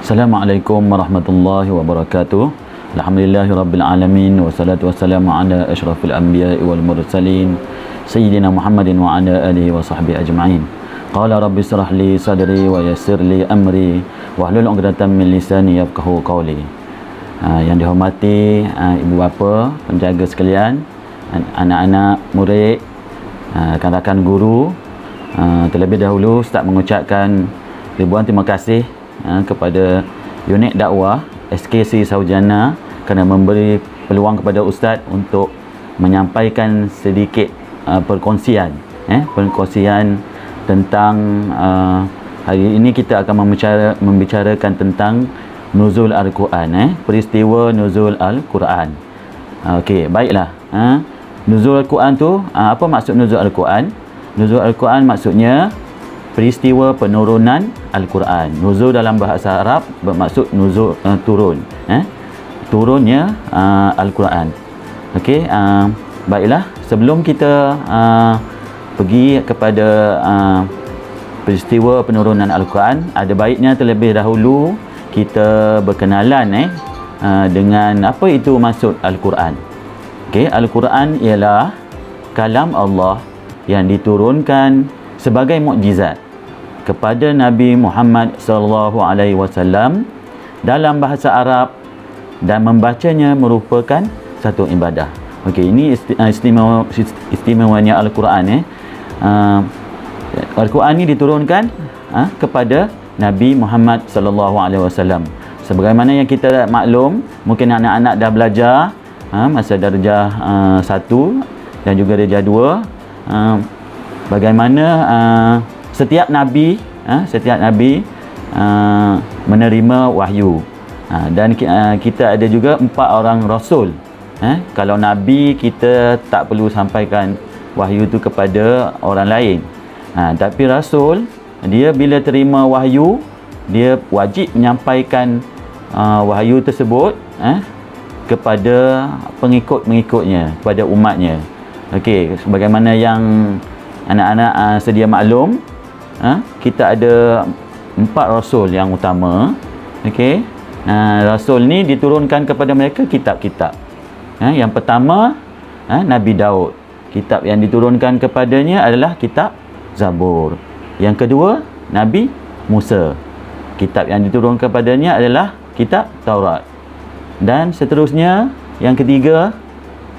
Assalamualaikum warahmatullahi wabarakatuh. Alhamdulillahirabbil alamin wassalatu wassalamu ala asyrafil anbiya'i wal mursalin sayyidina Muhammadin wa ala alihi wa sahbihi ajma'in. Qala rabbi israh li sadri wa yassir li amri wahlul 'uqdatam min lisani yafqahu qawli. Yang dihormati ibu bapa, penjaga sekalian, anak-anak murid, rakan-rakan guru, terlebih dahulu Ustaz mengucapkan ribuan terima kasih kepada unit dakwah SKC Saujana kerana memberi peluang kepada Ustaz untuk menyampaikan sedikit perkongsian tentang hari ini kita akan membicarakan tentang nuzul Al-Quran, peristiwa nuzul Al-Quran. Okey, baiklah. Nuzul Al-Quran tu, apa maksud nuzul Al-Quran? Nuzul Al-Quran maksudnya peristiwa penurunan Al-Quran. Nuzul dalam bahasa Arab bermaksud nuzul, turun, turunnya Al-Quran. Okey, baiklah, sebelum kita pergi kepada peristiwa penurunan Al-Quran, ada baiknya terlebih dahulu kita berkenalan dengan apa itu maksud Al-Quran. Okey, Al-Quran ialah kalam Allah yang diturunkan sebagai mukjizat kepada Nabi Muhammad sallallahu alaihi wasallam dalam bahasa Arab, dan membacanya merupakan satu ibadah. Okey, ini istimewanya Al-Quran. Al-Quran ini diturunkan kepada Nabi Muhammad sallallahu alaihi wasallam. Sebagaimana yang kita maklum, mungkin anak-anak dah belajar masa darjah 1 dan juga darjah 2, bagaimana setiap nabi menerima wahyu, dan kita ada juga 4 orang rasul. Kalau nabi, kita tak perlu sampaikan wahyu tu kepada orang lain, tapi rasul, dia bila terima wahyu, dia wajib menyampaikan wahyu tersebut kepada pengikut-pengikutnya, kepada umatnya. Okey, sebagaimana yang anak-anak sedia maklum, kita ada 4 rasul yang utama. Okey, rasul ni diturunkan kepada mereka kitab-kitab. Yang pertama, Nabi Daud. Kitab yang diturunkan kepadanya adalah kitab Zabur. Yang kedua, Nabi Musa. Kitab yang diturunkan kepadanya adalah kitab Taurat. Dan seterusnya, yang ketiga,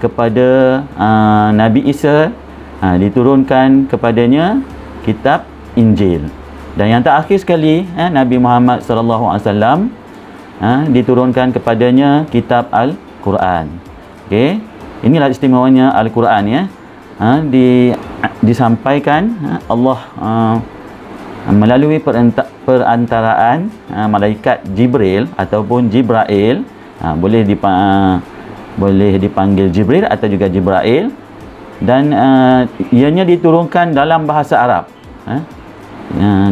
kepada Nabi Isa, diturunkan kepadanya kitab Injil. Dan yang terakhir sekali, Nabi Muhammad sallallahu alaihi wasallam, diturunkan kepadanya kitab Al-Quran. Okey, inilah istimewanya Al-Quran, disampaikan Allah melalui perantaraan malaikat Jibril ataupun Jibrail. Boleh dipanggil Jibril atau juga Jibrail, dan ianya diturunkan dalam bahasa Arab.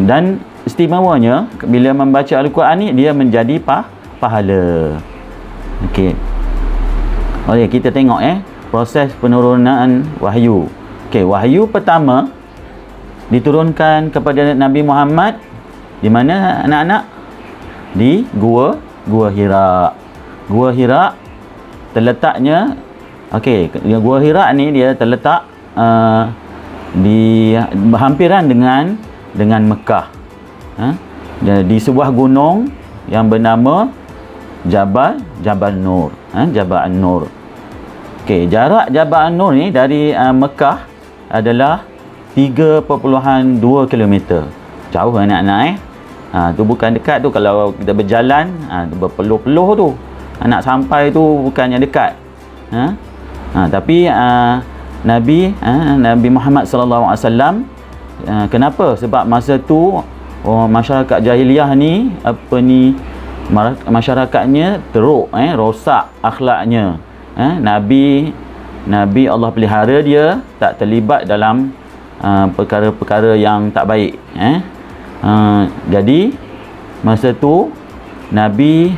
Dan istimewanya bila membaca Al-Quran ni, dia menjadi pahala. Okey. Okey, kita tengok proses penurunan wahyu. Okey, wahyu pertama diturunkan kepada Nabi Muhammad di mana, anak-anak? Di Gua Hira. Gua Hira terletaknya, okey, Gua Hira ni dia terletak di berhampiran dengan Mekah, di sebuah gunung yang bernama Jabal Nur, Jabal An-Nur. Okey, jarak Jabal An-Nur ni dari Mekah adalah 3.2 km. Jauh anak-anak. Tu bukan dekat tu. Kalau kita berjalan, berpeluh-peluh tu, nak sampai tu bukannya dekat. Tapi Nabi Muhammad sallallahu alaihi wasallam, kenapa? Sebab masa tu masyarakat jahiliah ni, masyarakatnya teruk, rosak akhlaknya. Nabi Allah pelihara dia tak terlibat dalam perkara-perkara yang tak baik. Jadi masa tu Nabi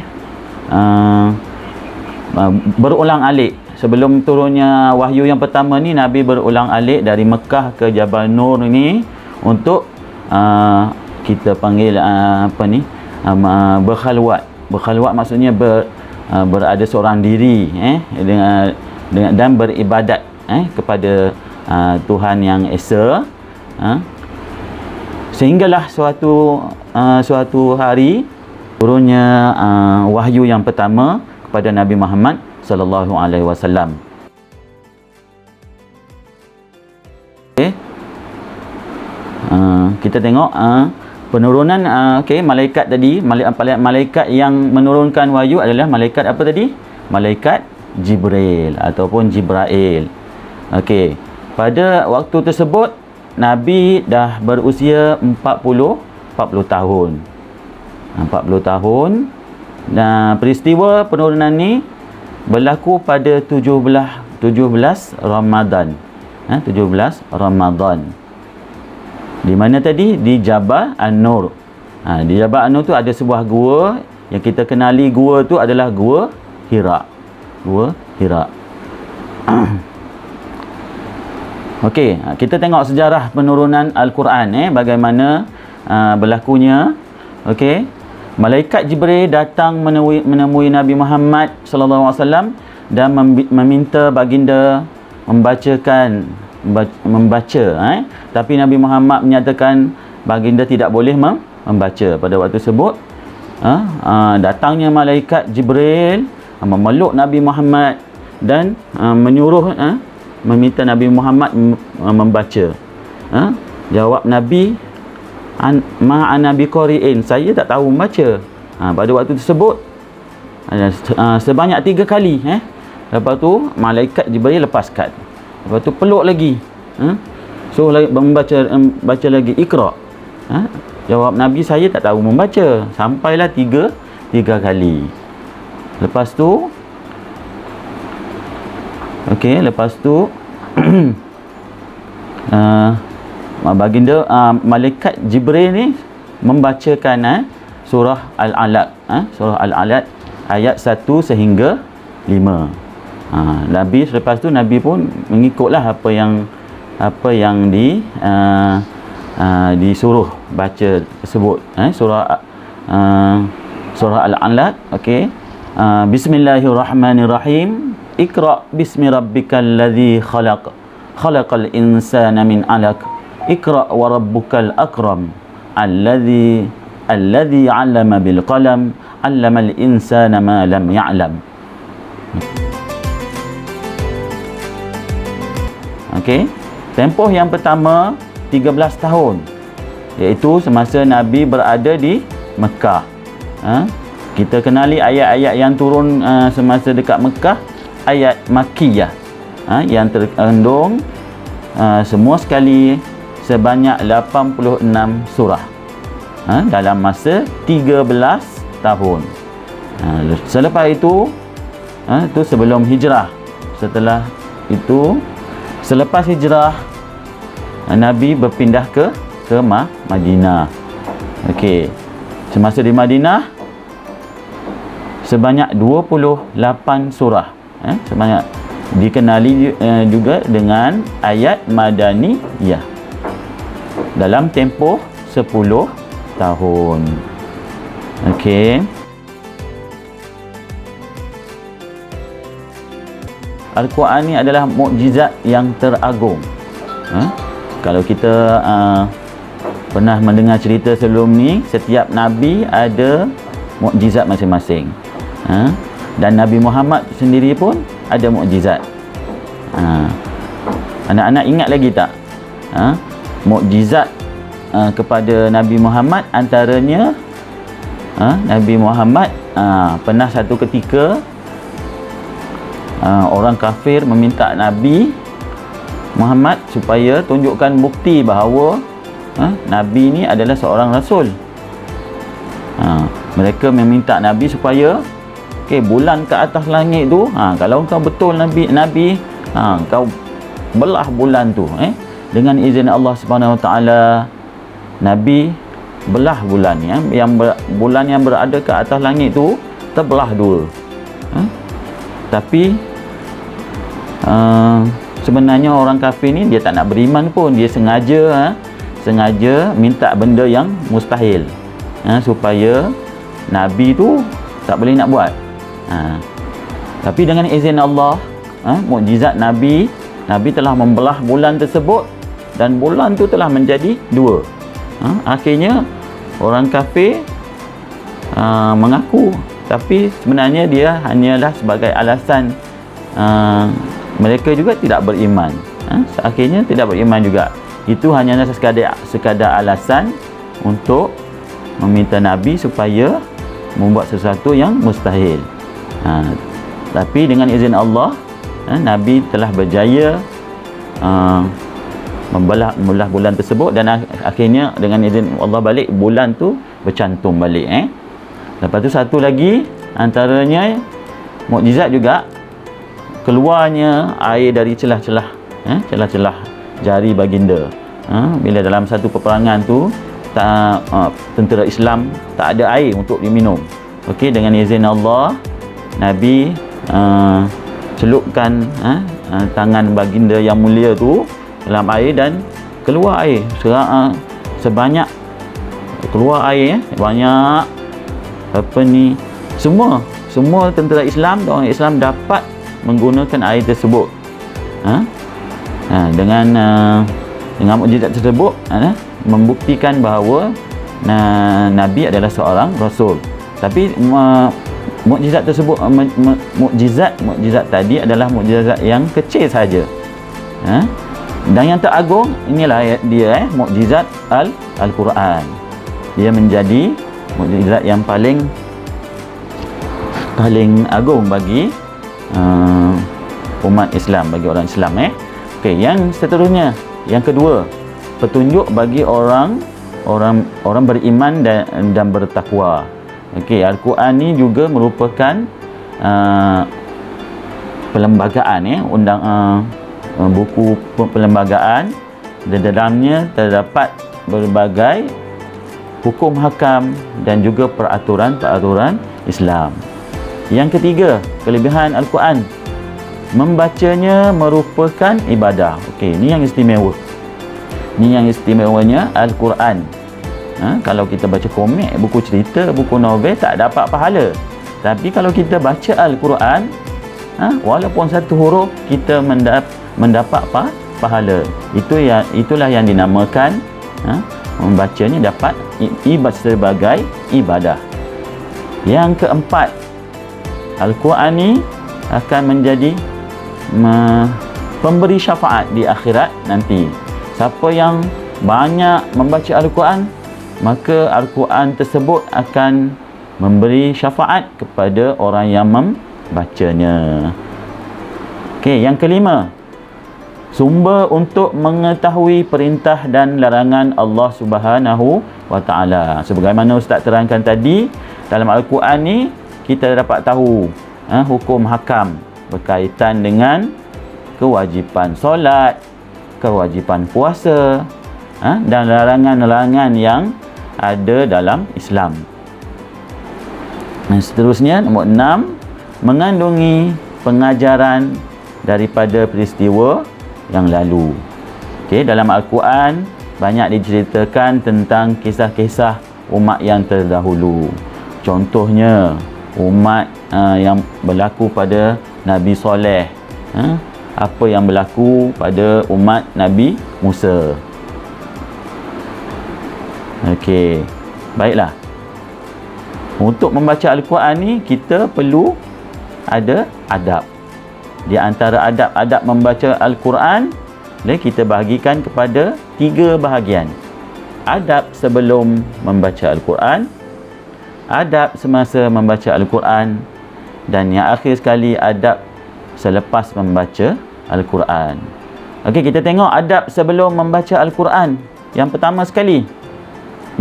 berulang-alik sebelum turunnya wahyu yang pertama ni. Nabi berulang-alik dari Mekah ke Jabal Nur ni untuk kita panggil Berkhalwat maksudnya berada seorang diri dengan dan beribadat kepada Tuhan yang Esa. Sehinggalah suatu hari turunnya wahyu yang pertama kepada Nabi Muhammad sallallahu alaihi wasallam. Okey. Kita tengok penurunan malaikat tadi, malaikat yang menurunkan wahyu adalah malaikat apa tadi? Malaikat Jibril ataupun Jibrail. Okey. Pada waktu tersebut Nabi dah berusia 40 tahun. 40 tahun. Dan peristiwa penurunan ni berlaku pada 17 Ramadan. 17 Ramadan. Di mana tadi? Di Jabal An-Nur. Di Jabal An-Nur tu ada sebuah gua yang kita kenali. Gua tu adalah Gua Hira. Gua Hira. Okey, kita tengok sejarah penurunan Al-Quran bagaimana berlakunya. Okey. Malaikat Jibril datang menemui Nabi Muhammad sallallahu alaihi wasallam dan meminta baginda membaca. Tapi Nabi Muhammad menyatakan baginda tidak boleh membaca. Pada waktu tersebut datangnya malaikat Jibril memeluk Nabi Muhammad dan meminta Nabi Muhammad membaca. Jawab Nabi, ma'ana biqari'in, saya tak tahu membaca. Pada waktu tersebut sebanyak 3 kali. Lepas tu malaikat Jibril lepaskan. Lepas tu peluk lagi. So baca lagi, Iqra. Jawab Nabi, saya tak tahu membaca. Sampailah 3 kali. Lepas tu baginda malaikat Jibril ni membacakan surah Al-Alaq. Surah Al-Alaq ayat 1 sehingga 5. Nabi selepas tu Nabi pun mengikutlah apa yang disuruh baca tersebut. Surah Al-Alaq. Okey. Bismillahirrahmanirrahim. Iqra bismi rabbikal ladzi khalaq. Khalaqal insana min 'alaq. Iqra wa rabbukal akram. Alladzi 'allama bil qalam. 'allamal insana ma lam ya'lam. Okey. Tempoh yang pertama 13 tahun, iaitu semasa Nabi berada di Mekah. Kita kenali ayat-ayat yang turun semasa dekat Mekah, ayat Makkiyah, yang terkandung semua sekali sebanyak 86 surah dalam masa 13 tahun. Selepas itu itu sebelum hijrah. Setelah itu, selepas hijrah, Nabi berpindah ke Madinah. Okey. Semasa di Madinah sebanyak 28 surah. Sebanyak dikenali juga dengan ayat Madaniyah dalam tempoh 10 tahun. Okey. Al-Quran ni adalah mukjizat yang teragung. Kalau kita pernah mendengar cerita sebelum ni, setiap Nabi ada mukjizat masing-masing. Dan Nabi Muhammad sendiri pun ada mukjizat. Anak-anak ingat lagi tak? Mukjizat kepada Nabi Muhammad antaranya Nabi Muhammad pernah satu ketika orang kafir meminta Nabi Muhammad supaya tunjukkan bukti bahawa Nabi ni adalah seorang rasul. Mereka meminta Nabi supaya bulan ke atas langit tu, kalau kau betul Nabi, kau belah bulan tu. Dengan izin Allah Subhanahu Wa Taala, Nabi belah bulan bulan yang berada ke atas langit tu terbelah dua. Tapi sebenarnya orang kafir ni dia tak nak beriman pun. Dia sengaja minta benda yang mustahil, supaya Nabi tu tak boleh nak buat. Tapi dengan izin Allah, mukjizat Nabi telah membelah bulan tersebut dan bulan tu telah menjadi dua. Akhirnya orang kafir mengaku, tapi sebenarnya dia hanyalah sebagai alasan. Mereka juga tidak beriman. Akhirnya tidak beriman juga. Itu hanyalah sekadar alasan untuk meminta Nabi supaya membuat sesuatu yang mustahil. Tapi dengan izin Allah, Nabi telah berjaya membelah bulan tersebut, dan akhirnya dengan izin Allah balik bulan tu bercantum balik. Lepas tu satu lagi antaranya mukjizat juga, keluarnya air dari celah-celah jari baginda. Bila dalam satu peperangan tu tentera Islam tak ada air untuk diminum. Okey, dengan izin Allah, Nabi celupkan tangan baginda yang mulia tu dalam air dan keluar air sebanyak keluar air banyak semua tentera Islam, orang Islam dapat menggunakan air tersebut. Dengan mukjizat tersebut membuktikan bahawa Nabi adalah seorang rasul. Tapi mukjizat tersebut, mukjizat tadi adalah mukjizat yang kecil saja. Dan yang teragung inilah dia, mukjizat Al-Quran. Dia menjadi mukjizat yang paling agung bagi umat Islam, bagi orang Islam. Okey, yang seterusnya, yang kedua, petunjuk bagi orang beriman dan bertakwa. Okey, Al-Quran ni juga merupakan perlembagaan, buku perlembagaan. Di dalamnya terdapat berbagai hukum hakam dan juga peraturan Islam. Yang ketiga, kelebihan Al-Quran, membacanya merupakan ibadah. Okey, ni yang istimewa. Ni yang istimewanya Al-Quran. Kalau kita baca komik, buku cerita, buku novel tak dapat pahala. Tapi kalau kita baca Al-Quran, walaupun satu huruf, kita mendapat pahala. Itulah yang dinamakan membacanya dapat sebagai ibadah. Yang keempat, Al-Quran ni akan menjadi pemberi syafaat di akhirat nanti. Siapa yang banyak membaca Al-Quran, maka Al-Quran tersebut akan memberi syafaat kepada orang yang membacanya. Okey, yang kelima, sumber untuk mengetahui perintah dan larangan Allah Subhanahu wa Ta'ala. Sebagaimana Ustaz terangkan tadi, dalam Al-Quran ni kita dapat tahu hukum hakam berkaitan dengan kewajipan solat, kewajipan puasa, dan larangan-larangan yang ada dalam Islam. Dan seterusnya, nombor 6, mengandungi pengajaran daripada peristiwa yang lalu. Okey, dalam Al-Quran banyak diceritakan tentang kisah-kisah umat yang terdahulu. Contohnya umat yang berlaku pada Nabi Soleh, apa yang berlaku pada umat Nabi Musa. Okey, baiklah. Untuk membaca Al-Quran ni kita perlu ada adab. Di antara adab-adab membaca Al-Quran, kita bahagikan kepada 3 bahagian. Adab sebelum membaca Al-Quran, adab semasa membaca Al-Quran, dan yang akhir sekali adab selepas membaca Al-Quran. Okey, kita tengok adab sebelum membaca Al-Quran. Yang pertama sekali,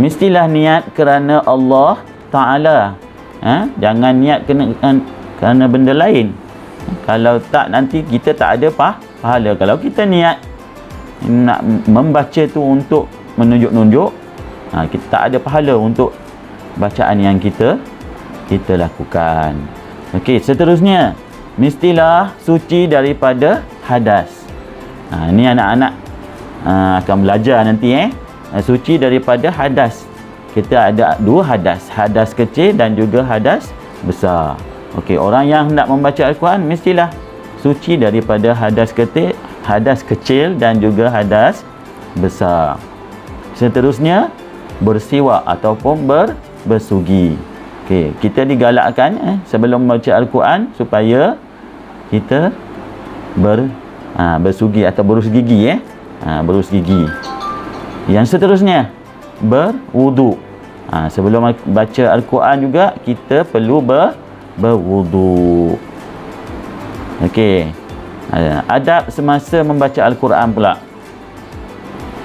mestilah niat kerana Allah Ta'ala. Jangan niat kerana benda lain. Kalau tak, nanti kita tak ada pahala. Kalau kita niat nak membaca tu untuk menunjuk-nunjuk, kita tak ada pahala untuk bacaan yang kita lakukan. Okey, seterusnya, mestilah suci daripada hadas. Ini anak-anak akan belajar nanti. Suci daripada hadas. kita ada dua hadas, hadas kecil dan juga hadas besar. Okey, orang yang hendak membaca Al-Quran mestilah suci daripada hadas kecil dan juga hadas besar. Seterusnya bersiwak ataupun bersugi. Okey, kita digalakkan sebelum membaca Al-Quran supaya kita bersugi atau berus gigi berus gigi. Yang seterusnya berwuduk. Sebelum baca Al-Quran juga kita perlu berwuduk. Okey. Adab semasa membaca Al-Quran pula.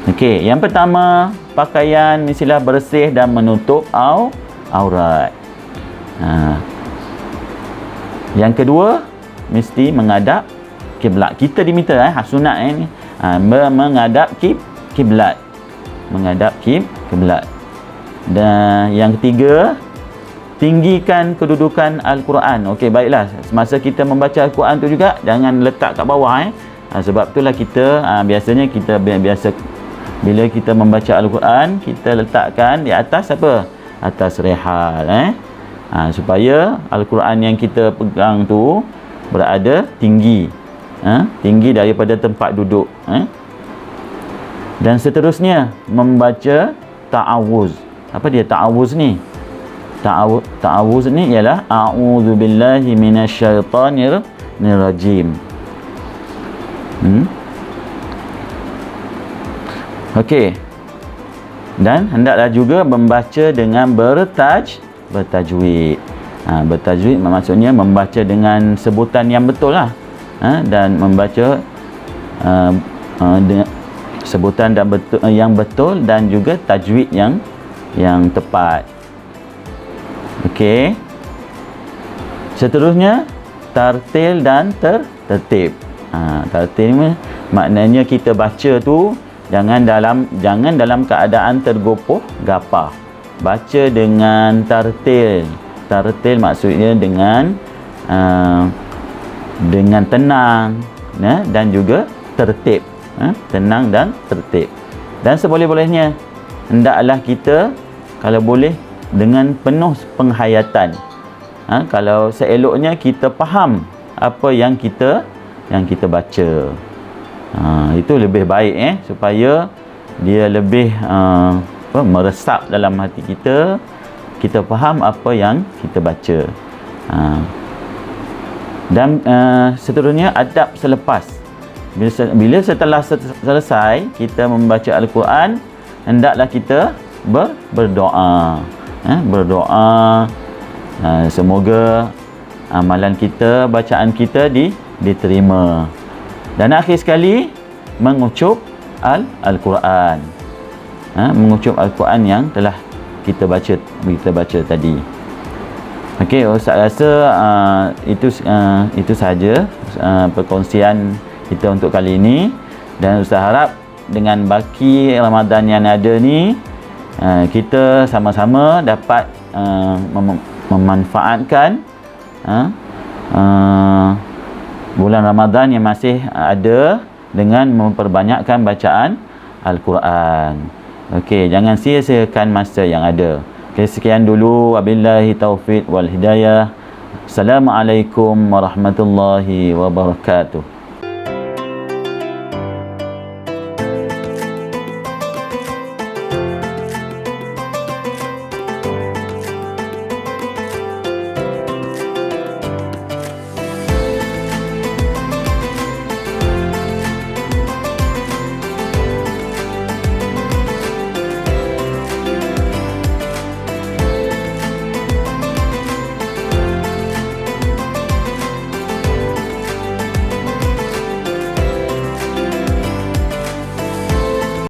Okey, yang pertama, pakaian mestilah bersih dan menutup aurat. Yang kedua, mesti menghadap kiblat. Kita diminta sunat ni menghadap kiblat. Menghadap kiblat. Dan yang ketiga, tinggikan kedudukan Al-Quran. Okey, baiklah. Semasa kita membaca Al-Quran tu juga jangan letak kat bawah sebab itulah kita biasanya kita biasa bila kita membaca Al-Quran, kita letakkan di atas apa? Atas rehal supaya Al-Quran yang kita pegang tu berada tinggi. Tinggi daripada tempat duduk. Dan seterusnya membaca ta'awuz. Apa dia ta'awuz ni? Ta'awuz ni ialah a'udzubillahi minasyaitonir rajim. Okey. Dan hendaklah juga membaca dengan bertajwid. Bertajwid maksudnya membaca dengan sebutan yang betul lah. Dan membaca sebutan yang betul dan juga tajwid yang tepat. Okey. Seterusnya tartil dan tertib. Tartil ni maknanya kita baca tu jangan dalam keadaan tergopoh gapah. Baca dengan tartil. Tartil maksudnya dengan tenang dan juga tertib. Tenang dan tertib. Dan seboleh-bolehnya hendaklah kita kalau boleh dengan penuh penghayatan. Kalau seeloknya kita faham apa yang kita baca. Itu lebih baik supaya dia lebih meresap dalam hati kita. Kita faham apa yang kita baca. Dan seterusnya adab selepas. Bila setelah selesai kita membaca Al-Quran, hendaklah kita berdoa. Berdoa semoga amalan kita, bacaan kita diterima. Dan akhir sekali mengucup Al-Quran. Mengucup Al-Quran yang telah kita baca tadi. Okey, Ustaz rasa itu sahaja perkongsian kita untuk kali ini. Dan Ustaz harap dengan baki Ramadan yang ada ni, kita sama-sama dapat memanfaatkan bulan Ramadan yang masih ada dengan memperbanyakkan bacaan Al-Quran. Okey, jangan sia-siakan masa yang ada. Okey, sekian dulu. Wabillahi taufiq wal hidayah. Assalamualaikum warahmatullahi wabarakatuh.